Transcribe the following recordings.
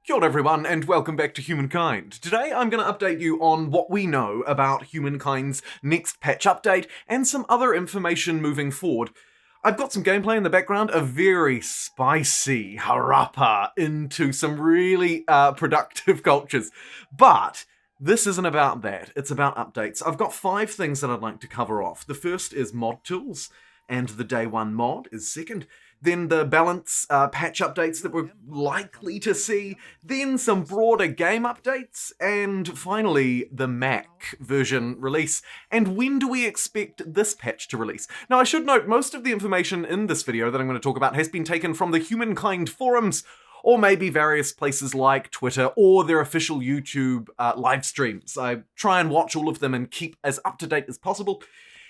Kia ora everyone, and welcome back to Humankind. Today I'm going to update you on what we know about Humankind's next patch update and some other information moving forward. I've got some gameplay in the background, a very spicy harappa into some really productive cultures. But this isn't about that, it's about updates. I've got 5 things that I'd like to cover off. The first is mod tools, and the day 1 mod is second. Then the balance patch updates that we're likely to see, then some broader game updates, and finally the Mac version release. And when do we expect this patch to release? Now I should note, most of the information in this video that I'm going to talk about has been taken from the Humankind forums, or maybe various places like Twitter or their official YouTube live streams. I try and watch all of them and keep as up to date as possible.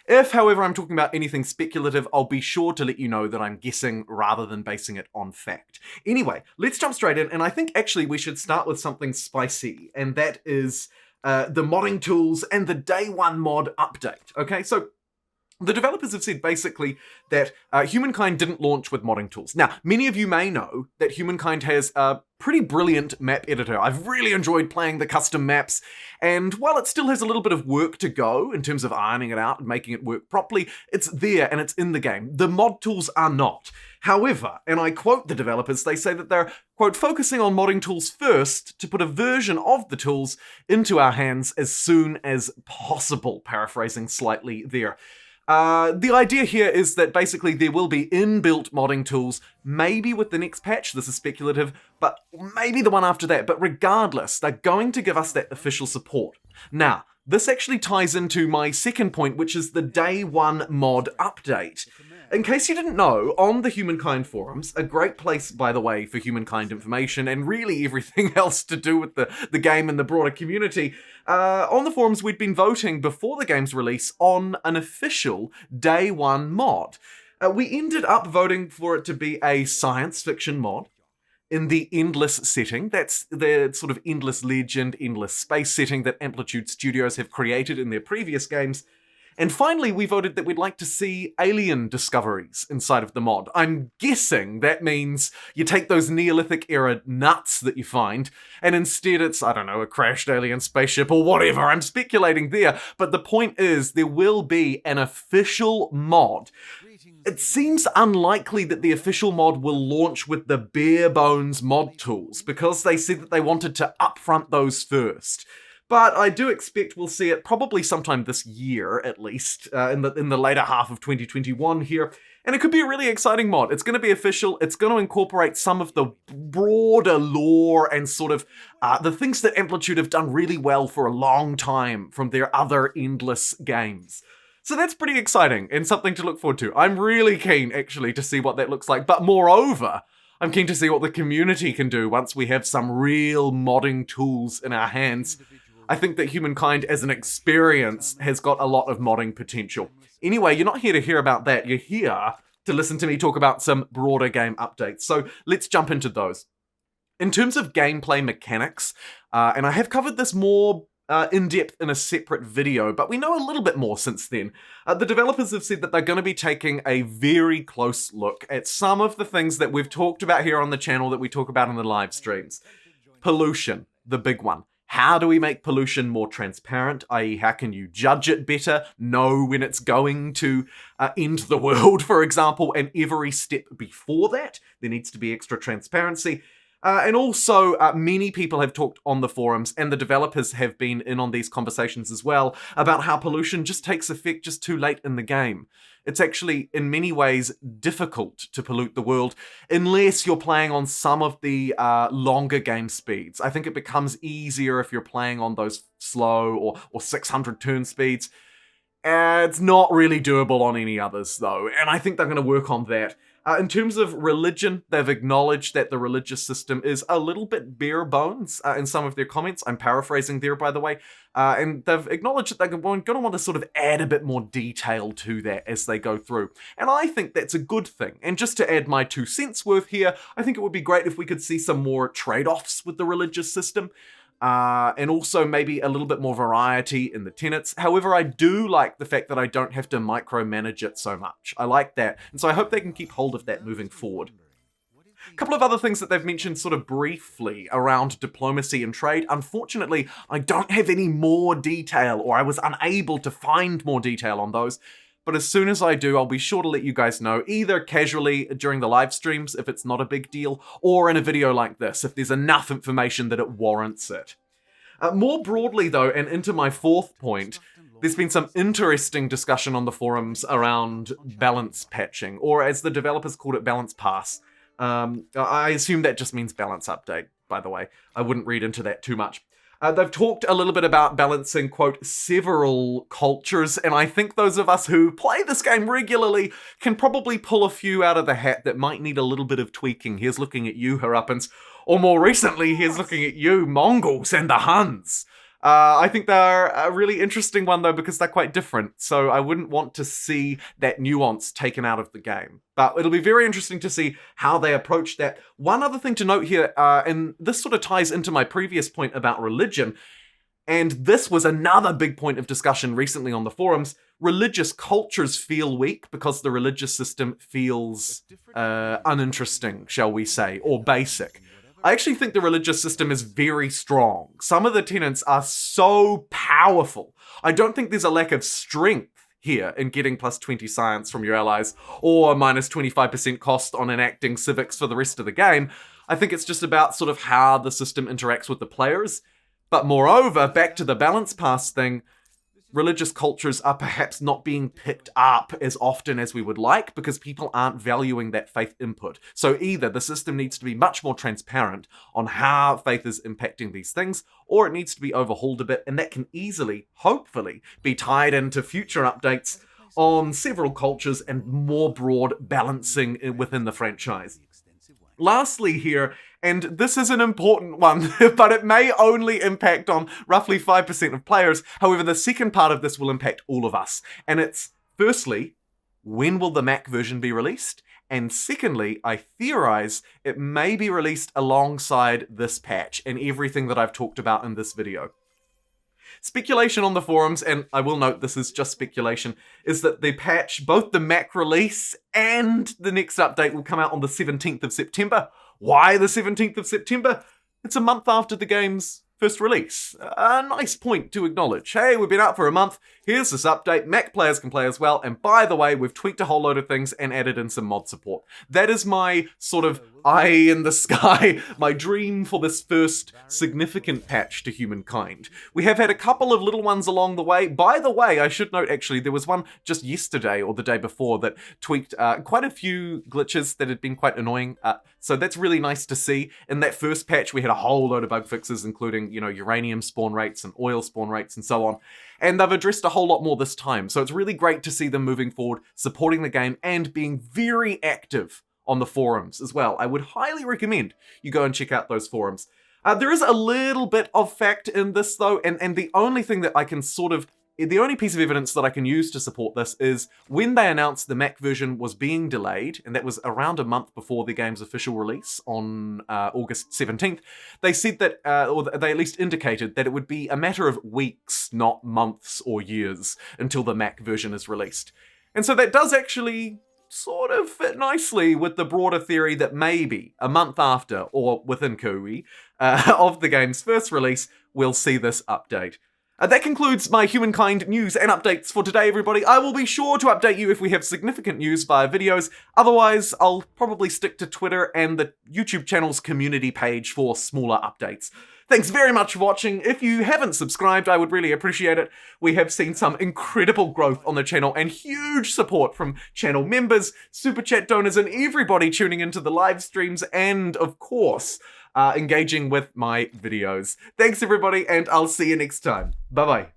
If, however, I'm talking about anything speculative, I'll be sure to let you know that I'm guessing rather than basing it on fact. Anyway, let's jump straight in, and I think actually we should start with something spicy, and that is the modding tools and the day 1 mod update. Okay, so the developers have said basically that Humankind didn't launch with modding tools. Now, many of you may know that Humankind has a pretty brilliant map editor. I've really enjoyed playing the custom maps, and while it still has a little bit of work to go in terms of ironing it out and making it work properly, it's there and it's in the game. The mod tools are not. However, and I quote the developers, they say that they're, quote, focusing on modding tools first to put a version of the tools into our hands as soon as possible, paraphrasing slightly there. The idea here is that basically there will be inbuilt modding tools, maybe with the next patch, this is speculative, but maybe the one after that. But regardless, they're going to give us that official support. Now, this actually ties into my second point, which is the day 1 mod update. In case you didn't know, on the Humankind forums, a great place, by the way, for Humankind information and really everything else to do with the game and the broader community, on the forums we'd been voting before the game's release on an official day 1 mod. We ended up voting for it to be a science fiction mod in the endless setting. That's the sort of endless legend, endless space setting that Amplitude Studios have created in their previous games. And finally, we voted that we'd like to see alien discoveries inside of the mod. I'm guessing that means you take those Neolithic era nuts that you find, and instead it's, I don't know, a crashed alien spaceship or whatever. I'm speculating there, but the point is there will be an official mod. It seems unlikely that the official mod will launch with the bare bones mod tools, because they said that they wanted to upfront those first. But I do expect we'll see it probably sometime this year, at least, in the later half of 2021 here. And it could be a really exciting mod. It's going to be official. It's going to incorporate some of the broader lore and sort of the things that Amplitude have done really well for a long time from their other endless games. So that's pretty exciting and something to look forward to. I'm really keen, actually, to see what that looks like. But moreover, I'm keen to see what the community can do once we have some real modding tools in our hands. I think that Humankind as an experience has got a lot of modding potential. Anyway, you're not here to hear about that. You're here to listen to me talk about some broader game updates. So let's jump into those. In terms of gameplay mechanics, and I have covered this more in depth in a separate video, but we know a little bit more since then. The developers have said that they're going to be taking a very close look at some of the things that we've talked about here on the channel that we talk about in the live streams. Pollution, the big one. How do we make pollution more transparent, i.e. how can you judge it better, know when it's going to end the world, for example, and every step before that, there needs to be extra transparency. And also, many people have talked on the forums, and the developers have been in on these conversations as well, about how pollution just takes effect just too late in the game. It's actually, in many ways, difficult to pollute the world unless you're playing on some of the longer game speeds. I think it becomes easier if you're playing on those slow or 600 turn speeds. It's not really doable on any others, though, and I think they're going to work on that. In terms of religion, they've acknowledged that the religious system is a little bit bare bones in some of their comments. I'm paraphrasing there, by the way. And they've acknowledged that they're going to want to sort of add a bit more detail to that as they go through. And I think that's a good thing. And just to add my 2 cents worth here, I think it would be great if we could see some more trade-offs with the religious system. And also maybe a little bit more variety in the tenets. However, I do like the fact that I don't have to micromanage it so much. I like that. And so I hope they can keep hold of that moving forward. A couple of other things that they've mentioned sort of briefly around diplomacy and trade. Unfortunately, I don't have any more detail, or I was unable to find more detail on those. But as soon as I do, I'll be sure to let you guys know, either casually during the live streams if it's not a big deal, or in a video like this if there's enough information that it warrants it. More broadly though, and into my fourth point, there's been some interesting discussion on the forums around balance patching, or as the developers called it, balance pass. I assume that just means balance update, by the way. I wouldn't read into that too much. They've talked a little bit about balancing, quote, several cultures, and I think those of us who play this game regularly can probably pull a few out of the hat that might need a little bit of tweaking. Here's looking at you, Haruppans. Or more recently, here's looking at you, Mongols and the Huns. I think they're a really interesting one, though, because they're quite different, so I wouldn't want to see that nuance taken out of the game. But it'll be very interesting to see how they approach that. One other thing to note here, and this sort of ties into my previous point about religion, and this was another big point of discussion recently on the forums. Religious cultures feel weak because the religious system feels uninteresting, shall we say, or basic. I actually think the religious system is very strong. Some of the tenets are so powerful. I don't think there's a lack of strength here in getting plus 20 science from your allies, or minus 25% cost on enacting civics for the rest of the game. I think it's just about sort of how the system interacts with the players. But moreover, back to the balance pass thing, religious cultures are perhaps not being picked up as often as we would like because people aren't valuing that faith input. So either the system needs to be much more transparent on how faith is impacting these things, or it needs to be overhauled a bit, and that can easily, hopefully, be tied into future updates on several cultures and more broad balancing within the franchise. Lastly here, and this is an important one, but it may only impact on roughly 5% of players. However, the second part of this will impact all of us. And it's, firstly, when will the Mac version be released? And secondly, I theorize it may be released alongside this patch and everything that I've talked about in this video. Speculation on the forums, and I will note this is just speculation, is that the patch, both the Mac release and the next update, will come out on the 17th of September. Why the 17th of September? It's a month after the game's first release. A nice point to acknowledge. Hey, we've been out for a month, here's this update, Mac players can play as well, and by the way, we've tweaked a whole load of things and added in some mod support. That is my sort of eye in the sky, my dream for this first significant patch to Humankind. We have had a couple of little ones along the way. By the way, I should note actually, there was one just yesterday or the day before that tweaked quite a few glitches that had been quite annoying. So that's really nice to see. In that first patch, we had a whole load of bug fixes, including, you know, uranium spawn rates and oil spawn rates and so on. And they've addressed a whole lot more this time. So it's really great to see them moving forward, supporting the game, and being very active on the forums as well. I would highly recommend you go and check out those forums. There is a little bit of fact in this though, and the only thing that I can the only piece of evidence that I can use to support this is when they announced the Mac version was being delayed, and that was around a month before the game's official release on August 17th, they said that, or they at least indicated that it would be a matter of weeks, not months or years, until the Mac version is released. And so that does actually sort of fit nicely with the broader theory that maybe a month after, or within Koei, of the game's first release, we'll see this update. That concludes my Humankind news and updates for today, everybody. I will be sure to update you if we have significant news via videos. Otherwise, I'll probably stick to Twitter and the YouTube channel's community page for smaller updates. Thanks very much for watching. If you haven't subscribed, I would really appreciate it. We have seen some incredible growth on the channel and huge support from channel members, super chat donors, and everybody tuning into the live streams and, of course, engaging with my videos. Thanks everybody, and I'll see you next time. Bye-bye.